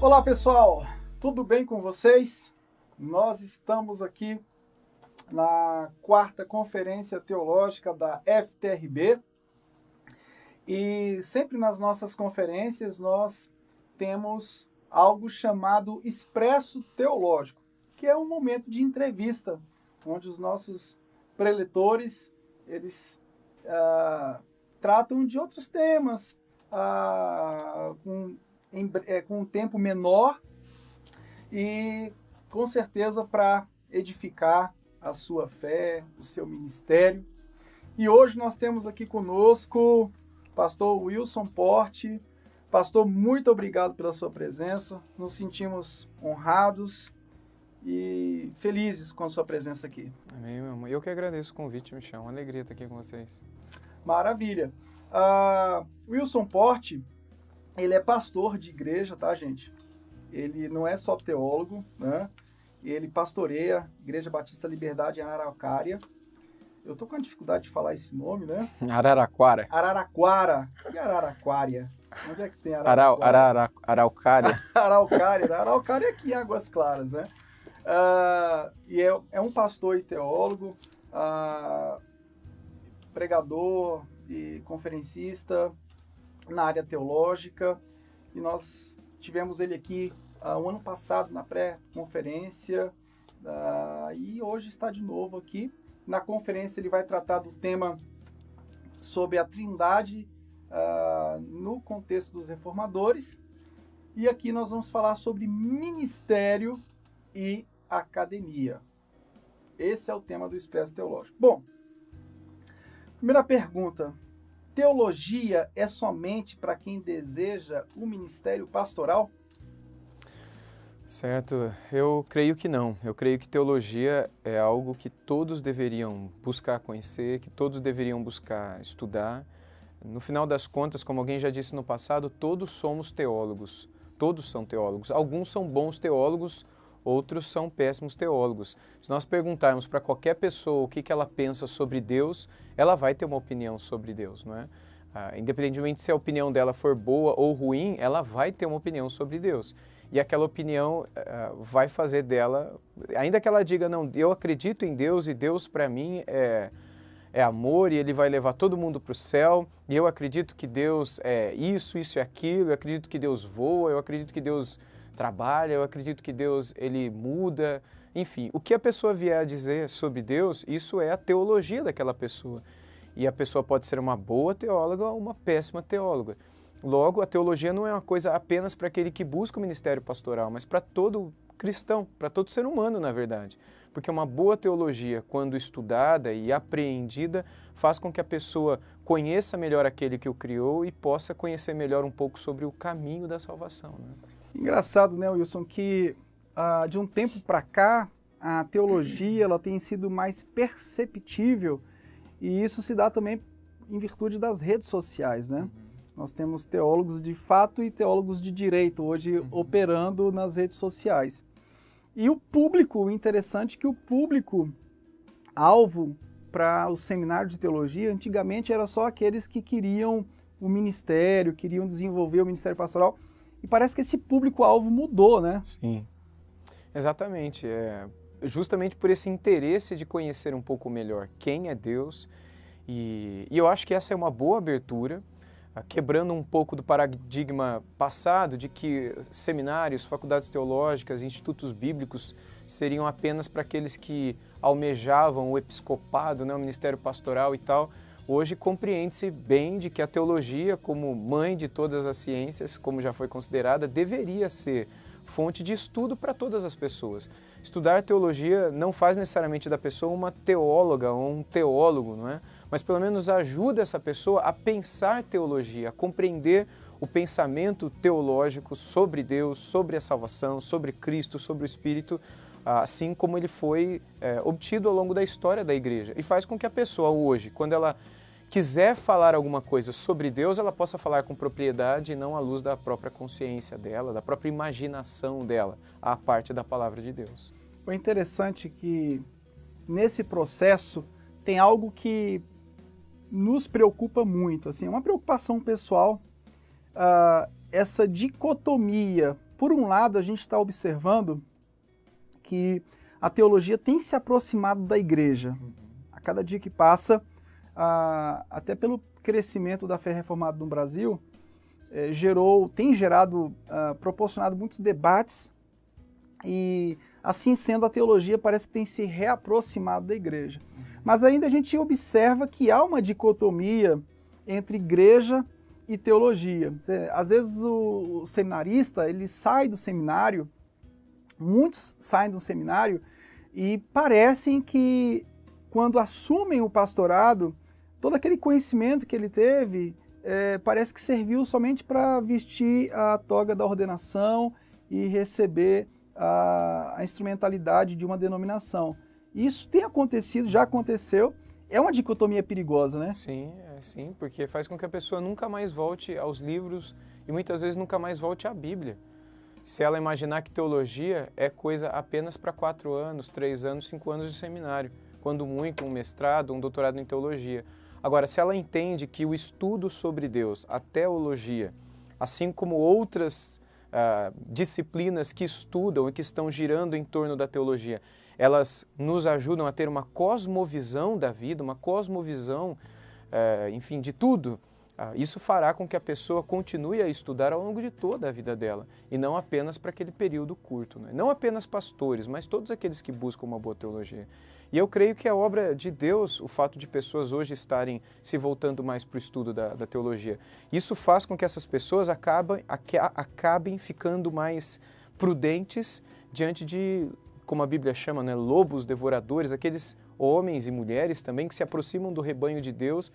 Olá pessoal, tudo bem com vocês? Nós estamos aqui na 4ª Conferência Teológica da FTRB e sempre nas nossas conferências nós temos algo chamado Expresso Teológico, que é um momento de entrevista, onde os nossos preletores eles tratam de outros temas com um tempo menor e com certeza para edificar a sua fé, o seu ministério. E hoje nós temos aqui conosco o pastor Wilson Porte. Pastor, muito obrigado pela sua presença, nos sentimos honrados e felizes com a sua presença aqui. Amém, meu irmão. Eu que agradeço o convite, Michel. Uma alegria estar aqui com vocês. Maravilha. Wilson Porte, ele é pastor de igreja, tá, gente? Ele não é só teólogo, né? Ele pastoreia a Igreja Batista Liberdade em Araraquara. Eu tô com a dificuldade de falar esse nome, né? Araraquara. Araraquara. Que Araraquara? Onde é que tem Araraquara? Araucária. Araucária é aqui em Águas Claras, né? E é um pastor e teólogo, pregador e conferencista na área teológica, e nós tivemos ele aqui o ano passado na pré-conferência, e hoje está de novo aqui. Na conferência ele vai tratar do tema sobre a Trindade no contexto dos reformadores, e aqui nós vamos falar sobre ministério e academia. Esse é o tema do Expresso Teológico. Bom, primeira pergunta: teologia é somente para quem deseja o ministério pastoral? Certo, eu creio que não. Eu creio que teologia é algo que todos deveriam buscar conhecer, que todos deveriam buscar estudar. No final das contas, como alguém já disse no passado, todos somos teólogos. Todos são teólogos. Alguns são bons teólogos, outros são péssimos teólogos. Se nós perguntarmos para qualquer pessoa o que ela pensa sobre Deus, ela vai ter uma opinião sobre Deus, não é? Independentemente se a opinião dela for boa ou ruim, ela vai ter uma opinião sobre Deus. E aquela opinião vai fazer dela, ainda que ela diga, não, eu acredito em Deus e Deus para mim é amor e Ele vai levar todo mundo para o céu, e eu acredito que Deus é isso e aquilo, eu acredito que Deus voa, eu acredito que Deus trabalha, eu acredito que Deus ele muda, enfim, o que a pessoa vier a dizer sobre Deus, isso é a teologia daquela pessoa. E a pessoa pode ser uma boa teóloga ou uma péssima teóloga. Logo, a teologia não é uma coisa apenas para aquele que busca o ministério pastoral, mas para todo cristão, para todo ser humano, na verdade. Porque uma boa teologia, quando estudada e apreendida, faz com que a pessoa conheça melhor aquele que o criou e possa conhecer melhor um pouco sobre o caminho da salvação, né? Engraçado, né, Wilson, que de um tempo para cá, a teologia ela tem sido mais perceptível, e isso se dá também em virtude das redes sociais, né? Nós temos teólogos de fato e teólogos de direito hoje operando nas redes sociais. E o interessante é que o público-alvo para o seminário de teologia, antigamente era só aqueles que queriam o ministério, queriam desenvolver o ministério pastoral, e parece que esse público-alvo mudou, né? Sim, exatamente. Justamente por esse interesse de conhecer um pouco melhor quem é Deus, e eu acho que essa é uma boa abertura, quebrando um pouco do paradigma passado de que seminários, faculdades teológicas, institutos bíblicos seriam apenas para aqueles que almejavam o episcopado, né, o ministério pastoral e tal. Hoje compreende-se bem de que a teologia, como mãe de todas as ciências, como já foi considerada, deveria ser fonte de estudo para todas as pessoas. Estudar teologia não faz necessariamente da pessoa uma teóloga ou um teólogo, não é? Mas pelo menos ajuda essa pessoa a pensar teologia, a compreender o pensamento teológico sobre Deus, sobre a salvação, sobre Cristo, sobre o Espírito, assim como ele foi obtido ao longo da história da igreja. E faz com que a pessoa hoje, quando ela quiser falar alguma coisa sobre Deus, ela possa falar com propriedade e não à luz da própria consciência dela, da própria imaginação dela, à parte da palavra de Deus. O interessante é que nesse processo tem algo que nos preocupa muito, assim, uma preocupação pessoal, essa dicotomia por um lado, a gente está observando que a teologia tem se aproximado da igreja. A cada dia que passa, até pelo crescimento da fé reformada no Brasil, tem gerado, proporcionado muitos debates e, assim sendo, a teologia parece que tem se reaproximado da igreja. Mas ainda a gente observa que há uma dicotomia entre igreja e teologia. Às vezes o seminarista, ele sai do seminário, muitos saem do seminário e parecem que, quando assumem o pastorado, todo aquele conhecimento que ele teve parece que serviu somente para vestir a toga da ordenação e receber a instrumentalidade de uma denominação. Isso tem acontecido, já aconteceu, é uma dicotomia perigosa, né? Sim, porque faz com que a pessoa nunca mais volte aos livros e muitas vezes nunca mais volte à Bíblia. Se ela imaginar que teologia é coisa apenas para 4 anos, 3 anos, 5 anos de seminário, quando muito um mestrado, um doutorado em teologia. Agora, se ela entende que o estudo sobre Deus, a teologia, assim como outras disciplinas que estudam e que estão girando em torno da teologia, elas nos ajudam a ter uma cosmovisão da vida, uma cosmovisão, enfim, de tudo. Isso fará com que a pessoa continue a estudar ao longo de toda a vida dela, e não apenas para aquele período curto, né? Não apenas pastores, mas todos aqueles que buscam uma boa teologia. E eu creio que a obra de Deus, o fato de pessoas hoje estarem se voltando mais para o estudo da teologia, isso faz com que essas pessoas acabem ficando mais prudentes diante de, como a Bíblia chama, né, lobos devoradores, aqueles homens e mulheres também que se aproximam do rebanho de Deus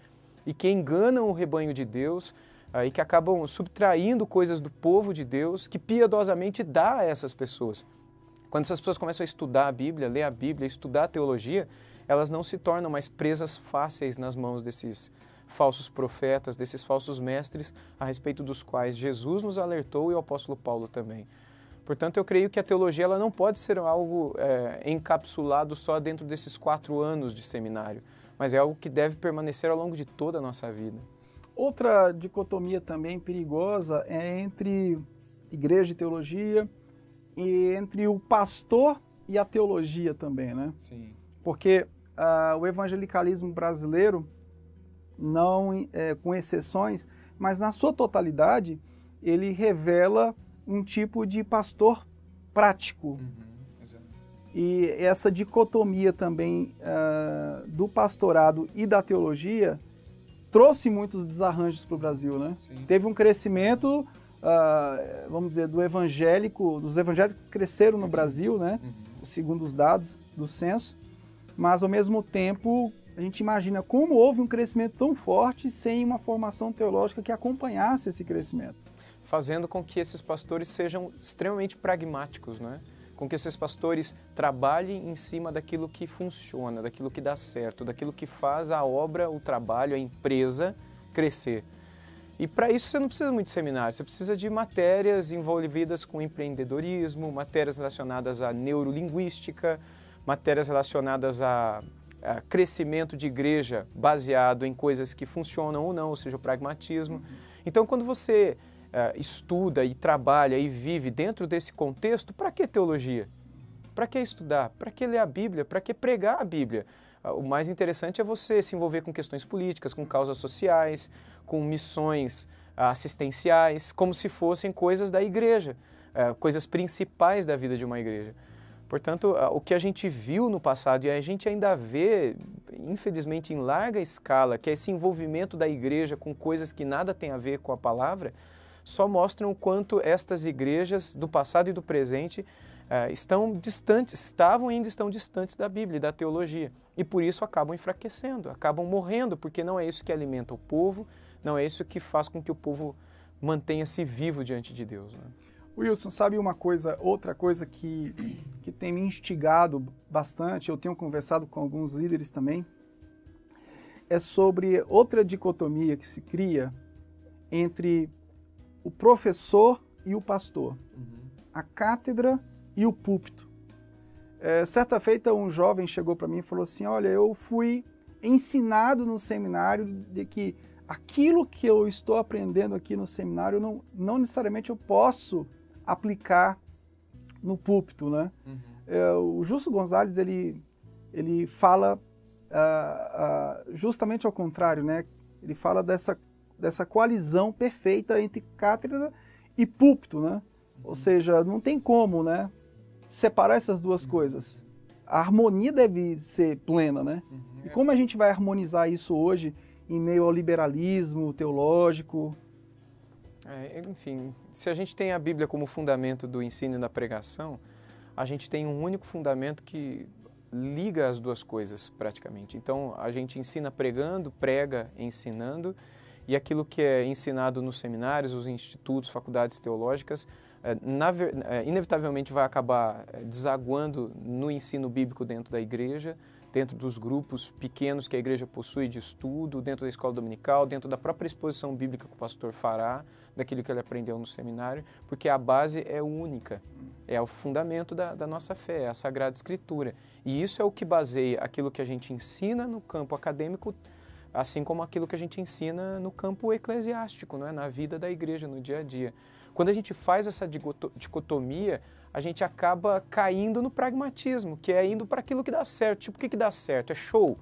e que enganam o rebanho de Deus e que acabam subtraindo coisas do povo de Deus que piedosamente dá a essas pessoas. Quando essas pessoas começam a estudar a Bíblia, ler a Bíblia, estudar a teologia, elas não se tornam mais presas fáceis nas mãos desses falsos profetas, desses falsos mestres, a respeito dos quais Jesus nos alertou e o apóstolo Paulo também. Portanto, eu creio que a teologia ela não pode ser algo encapsulado só dentro desses 4 anos de seminário, mas é algo que deve permanecer ao longo de toda a nossa vida. Outra dicotomia também perigosa é entre igreja e teologia, e entre o pastor e a teologia também, né? Sim. Porque o evangelicalismo brasileiro, não com exceções, mas na sua totalidade, ele revela um tipo de pastor prático. Exato. E essa dicotomia também do pastorado e da teologia trouxe muitos desarranjos para o Brasil, né? Sim. Teve um crescimento, vamos dizer, dos evangélicos que cresceram no Brasil, né? Segundo os dados do censo, mas ao mesmo tempo a gente imagina como houve um crescimento tão forte sem uma formação teológica que acompanhasse esse crescimento. Fazendo com que esses pastores sejam extremamente pragmáticos, né? Com que esses pastores trabalhem em cima daquilo que funciona, daquilo que dá certo, daquilo que faz a obra, o trabalho, a empresa crescer. E para isso você não precisa muito de seminário, você precisa de matérias envolvidas com empreendedorismo, matérias relacionadas à neurolinguística, matérias relacionadas a crescimento de igreja baseado em coisas que funcionam ou não, ou seja, o pragmatismo. Então, quando você estuda e trabalha e vive dentro desse contexto, para que teologia? Para que estudar? Para que ler a Bíblia? Para que pregar a Bíblia? O mais interessante é você se envolver com questões políticas, com causas sociais, com missões assistenciais, como se fossem coisas da igreja, coisas principais da vida de uma igreja. Portanto, o que a gente viu no passado e a gente ainda vê, infelizmente, em larga escala, que é esse envolvimento da igreja com coisas que nada tem a ver com a palavra, só mostram o quanto estas igrejas do passado e do presente estavam e ainda estão distantes da Bíblia e da teologia. E por isso acabam enfraquecendo, acabam morrendo, porque não é isso que alimenta o povo, não é isso que faz com que o povo mantenha-se vivo diante de Deus, né? Wilson, sabe outra coisa que tem me instigado bastante, eu tenho conversado com alguns líderes também, é sobre outra dicotomia que se cria entre o professor e o pastor, a cátedra e o púlpito. Certa feita um jovem chegou para mim e falou assim, olha, eu fui ensinado no seminário de que aquilo que eu estou aprendendo aqui no seminário, não necessariamente eu posso aplicar no púlpito, né? O Justo Gonzalez, ele fala justamente ao contrário, né? Ele fala dessa coalizão perfeita entre cátedra e púlpito, né? Ou seja, não tem como, né, separar essas duas coisas. A harmonia deve ser plena, né? E como a gente vai harmonizar isso hoje em meio ao liberalismo teológico? Enfim, se a gente tem a Bíblia como fundamento do ensino e da pregação, a gente tem um único fundamento que liga as duas coisas praticamente. Então, a gente ensina pregando, prega ensinando, e aquilo que é ensinado nos seminários, os institutos, faculdades teológicas, inevitavelmente vai acabar desaguando no ensino bíblico dentro da igreja, dentro dos grupos pequenos que a igreja possui de estudo, dentro da escola dominical, dentro da própria exposição bíblica que o pastor fará, daquilo que ele aprendeu no seminário, porque a base é única, é o fundamento da nossa fé, é a Sagrada Escritura. E isso é o que baseia aquilo que a gente ensina no campo acadêmico, assim como aquilo que a gente ensina no campo eclesiástico, não é? Na vida da igreja, no dia a dia. Quando a gente faz essa dicotomia, a gente acaba caindo no pragmatismo, que é indo para aquilo que dá certo. Tipo, o que dá certo? É show?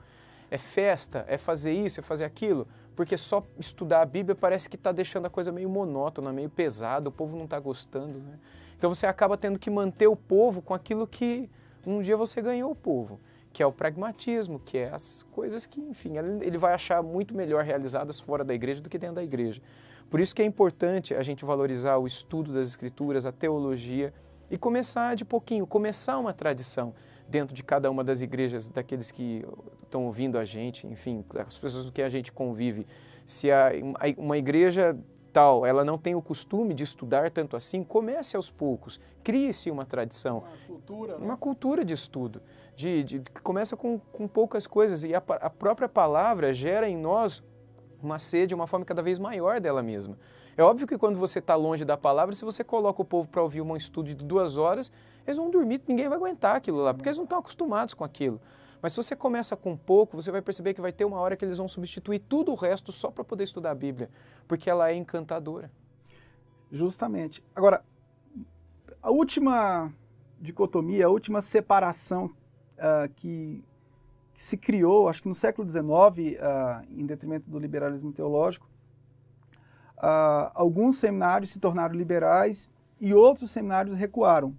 É festa? É fazer isso? É fazer aquilo? Porque só estudar a Bíblia parece que está deixando a coisa meio monótona, meio pesada, o povo não está gostando, né? Então você acaba tendo que manter o povo com aquilo que um dia você ganhou o povo, que é o pragmatismo, que é as coisas que, enfim, ele vai achar muito melhor realizadas fora da igreja do que dentro da igreja. Por isso que é importante a gente valorizar o estudo das Escrituras, a teologia, e começar de pouquinho, começar uma tradição dentro de cada uma das igrejas, daqueles que estão ouvindo a gente, enfim, as pessoas com quem a gente convive. Se uma igreja tal, ela não tem o costume de estudar tanto assim, comece aos poucos, crie-se uma tradição. Uma cultura, né? Uma cultura de estudo, que começa com poucas coisas, e a própria palavra gera em nós uma sede, uma fome cada vez maior dela mesma. É óbvio que quando você está longe da palavra, se você coloca o povo para ouvir um estudo de 2 horas, eles vão dormir, ninguém vai aguentar aquilo lá, porque eles não estão acostumados com aquilo. Mas se você começa com pouco, você vai perceber que vai ter uma hora que eles vão substituir tudo o resto só para poder estudar a Bíblia, porque ela é encantadora. Justamente. Agora, a última dicotomia, a última separação que se criou, acho que no século XIX, em detrimento do liberalismo teológico, alguns seminários se tornaram liberais e outros seminários recuaram.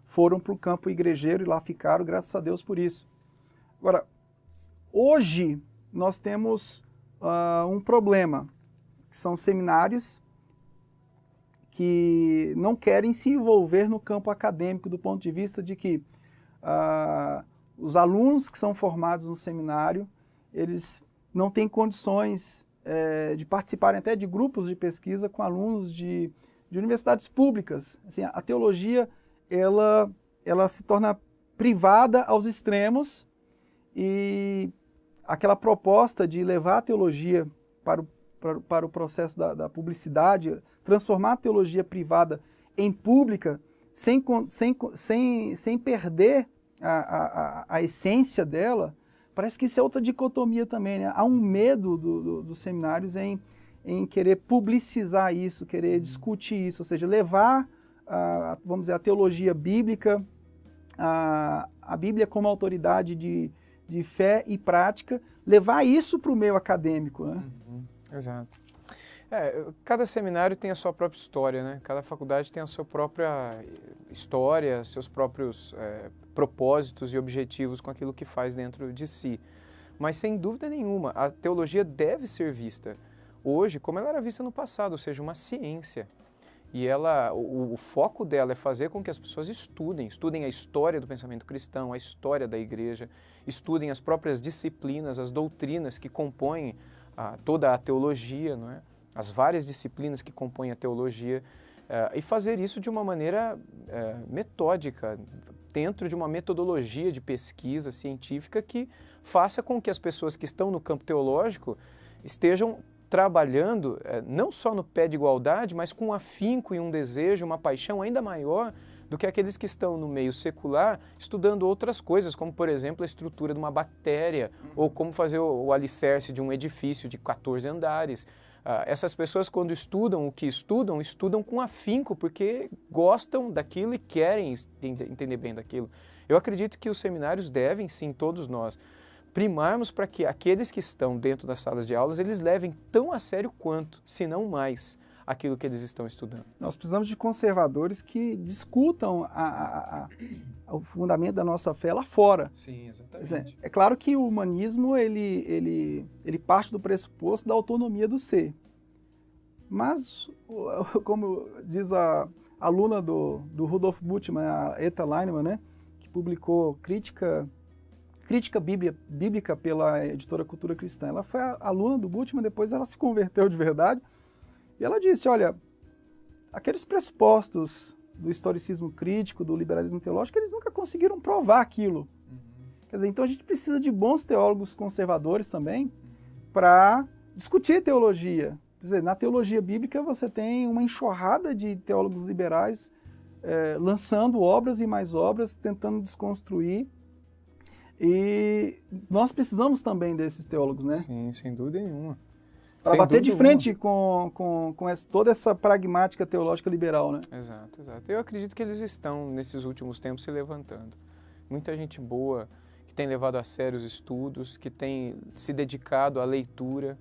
Foram para o campo igrejeiro e lá ficaram, graças a Deus por isso. Agora, hoje nós temos um problema, que são seminários que não querem se envolver no campo acadêmico do ponto de vista de que os alunos que são formados no seminário, eles não têm condições de participarem até de grupos de pesquisa com alunos de universidades públicas. Assim, a teologia, ela se torna privada aos extremos, e aquela proposta de levar a teologia para o processo da publicidade, transformar a teologia privada em pública, sem perder a essência dela, parece que isso é outra dicotomia também, né? Há um medo dos seminários em querer publicizar isso, querer discutir isso, ou seja, levar, vamos dizer, a teologia bíblica, a Bíblia como autoridade de fé e prática, levar isso para o meio acadêmico, né? Exato. Cada seminário tem a sua própria história, né? Cada faculdade tem a sua própria história, seus próprios propósitos e objetivos com aquilo que faz dentro de si. Mas, sem dúvida nenhuma, a teologia deve ser vista hoje como ela era vista no passado, ou seja, uma ciência. E o foco dela é fazer com que as pessoas estudem a história do pensamento cristão, a história da igreja, estudem as próprias disciplinas, as doutrinas que compõem toda a teologia, não é? As várias disciplinas que compõem a teologia, e fazer isso de uma maneira metódica, dentro de uma metodologia de pesquisa científica que faça com que as pessoas que estão no campo teológico estejam trabalhando não só no pé de igualdade, mas com um afinco e um desejo, uma paixão ainda maior do que aqueles que estão no meio secular estudando outras coisas, como, por exemplo, a estrutura de uma bactéria, ou como fazer o alicerce de um edifício de 14 andares. Essas pessoas, quando estudam o que estudam, estudam com afinco, porque gostam daquilo e querem entender bem daquilo. Eu acredito que os seminários devem, sim, todos nós, primarmos para que aqueles que estão dentro das salas de aulas, eles levem tão a sério quanto, se não mais, aquilo que eles estão estudando. Nós precisamos de conservadores que discutam o fundamento da nossa fé lá fora. Sim, exatamente. É claro que o humanismo ele parte do pressuposto da autonomia do ser. Mas, como diz a aluna do Rudolf Bultmann, a Etta Leinemann, né, que publicou Crítica Bíblica pela editora Cultura Cristã, ela foi aluna do Bultmann, depois ela se converteu de verdade, e ela disse, olha, aqueles pressupostos do historicismo crítico, do liberalismo teológico, eles nunca conseguiram provar aquilo. Quer dizer, então a gente precisa de bons teólogos conservadores também para discutir teologia. Quer dizer, na teologia bíblica você tem uma enxurrada de teólogos liberais lançando obras e mais obras, tentando desconstruir. E nós precisamos também desses teólogos, né? Sim, sem dúvida nenhuma. Para bater de frente com toda essa pragmática teológica liberal, né? Exato, exato. Eu acredito que eles estão, nesses últimos tempos, se levantando. Muita gente boa que tem levado a sério os estudos, que tem se dedicado à leitura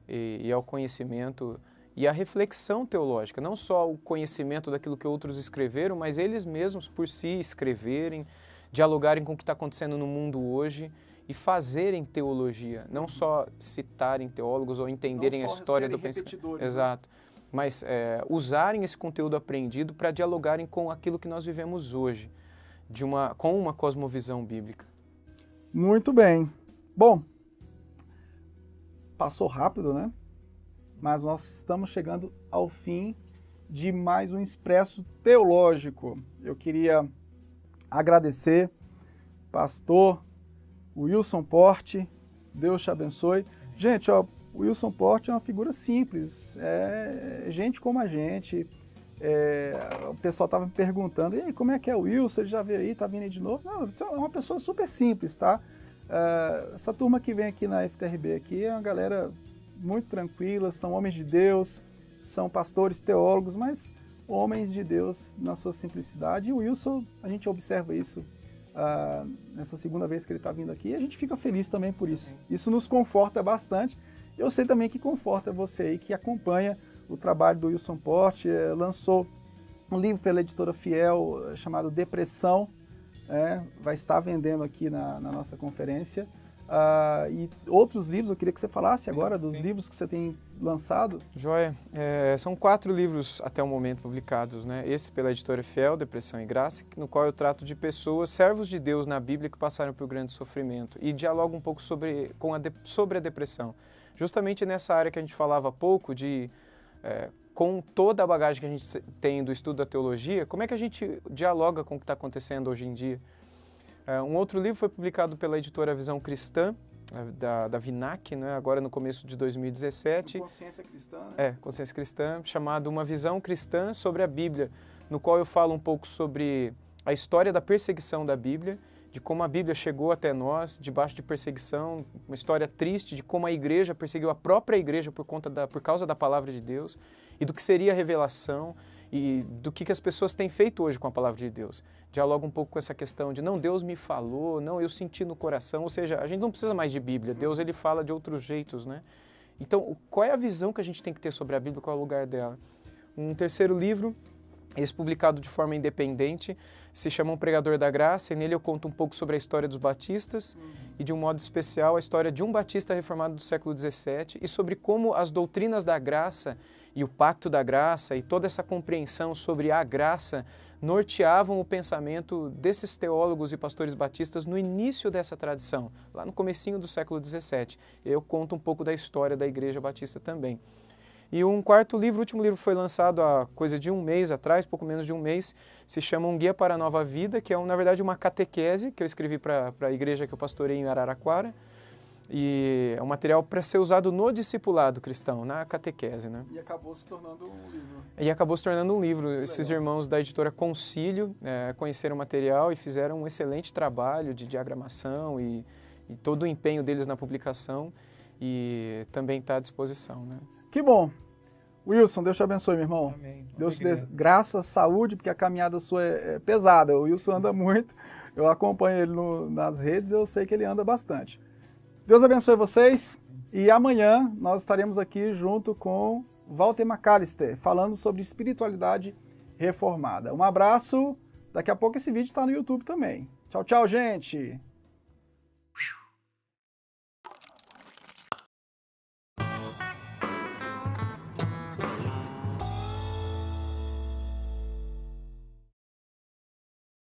e ao conhecimento e à reflexão teológica. Não só o conhecimento daquilo que outros escreveram, mas eles mesmos por si escreverem, dialogarem com o que está acontecendo no mundo hoje e fazerem teologia, não só citarem teólogos ou entenderem a história do pensamento. Exato. Mas usarem esse conteúdo aprendido para dialogarem com aquilo que nós vivemos hoje, com uma cosmovisão bíblica. Muito bem. Bom, passou rápido, né? Mas nós estamos chegando ao fim de mais um Expresso Teológico. Eu queria agradecer, pastor Wilson Porte, Deus te abençoe. Gente, ó, o Wilson Porte é uma figura simples, é gente como a gente. O pessoal estava me perguntando, e aí, como é que é o Wilson? Ele já veio aí, tá vindo aí de novo? Não, é uma pessoa super simples, tá? Essa turma que vem aqui na FTRB aqui é uma galera muito tranquila, são homens de Deus, são pastores, teólogos, mas homens de Deus na sua simplicidade. E o Wilson, a gente observa isso nessa segunda vez que ele está vindo aqui, e a gente fica feliz também por isso. Isso nos conforta bastante. Eu sei também que conforta você aí que acompanha o trabalho do Wilson Porte, lançou um livro pela editora Fiel chamado Depressão, vai estar vendendo aqui na nossa conferência. E outros livros, eu queria que você falasse agora dos livros que você tem lançado. Joia, são 4 livros até o momento publicados, né? Esse pela editora Fiel, Depressão e Graça, no qual eu trato de pessoas, servos de Deus na Bíblia que passaram por grande sofrimento e dialogo um pouco sobre a depressão. Justamente nessa área que a gente falava há pouco, com toda a bagagem que a gente tem do estudo da teologia, como é que a gente dialoga com o que está acontecendo hoje em dia? Um outro livro foi publicado pela editora Visão Cristã, da Vinac, né, agora no começo de 2017. Consciência Cristã, né? Consciência Cristã, chamado Uma Visão Cristã sobre a Bíblia, no qual eu falo um pouco sobre a história da perseguição da Bíblia, de como a Bíblia chegou até nós, debaixo de perseguição, uma história triste de como a igreja perseguiu a própria igreja por causa da palavra de Deus, e do que seria a revelação, e do que as pessoas têm feito hoje com a palavra de Deus. Dialoga um pouco com essa questão de, não, Deus me falou, não, eu senti no coração, ou seja, a gente não precisa mais de Bíblia, Deus ele fala de outros jeitos, né? Então, qual é a visão que a gente tem que ter sobre a Bíblia, qual é o lugar dela? Um terceiro livro, esse publicado de forma independente, se chama Um Pregador da Graça, e nele eu conto um pouco sobre a história dos batistas e, de um modo especial, a história de um batista reformado do século XVII e sobre como as doutrinas da graça e o pacto da graça e toda essa compreensão sobre a graça norteavam o pensamento desses teólogos e pastores batistas no início dessa tradição, lá no comecinho do século XVII. Eu conto um pouco da história da Igreja Batista também. E um quarto livro, o último livro foi lançado há coisa de um mês atrás, pouco menos de um mês, se chama Um Guia para a Nova Vida, que é, na verdade, uma catequese que eu escrevi para a igreja que eu pastorei em Araraquara. E é um material para ser usado no discipulado cristão, na catequese, né? E acabou se tornando um livro. E acabou se tornando um livro. Esses legal. Irmãos da editora Concílio conheceram o material e fizeram um excelente trabalho de diagramação e todo o empenho deles na publicação, e também está à disposição, né? Que bom. Wilson, Deus te abençoe, meu irmão. Amém. Deus te dê graça, saúde, porque a caminhada sua é pesada. O Wilson anda muito, eu acompanho ele nas redes, eu sei que ele anda bastante. Deus abençoe vocês e amanhã nós estaremos aqui junto com Walter McAllister, falando sobre espiritualidade reformada. Um abraço, daqui a pouco esse vídeo está no YouTube também. Tchau, tchau, gente!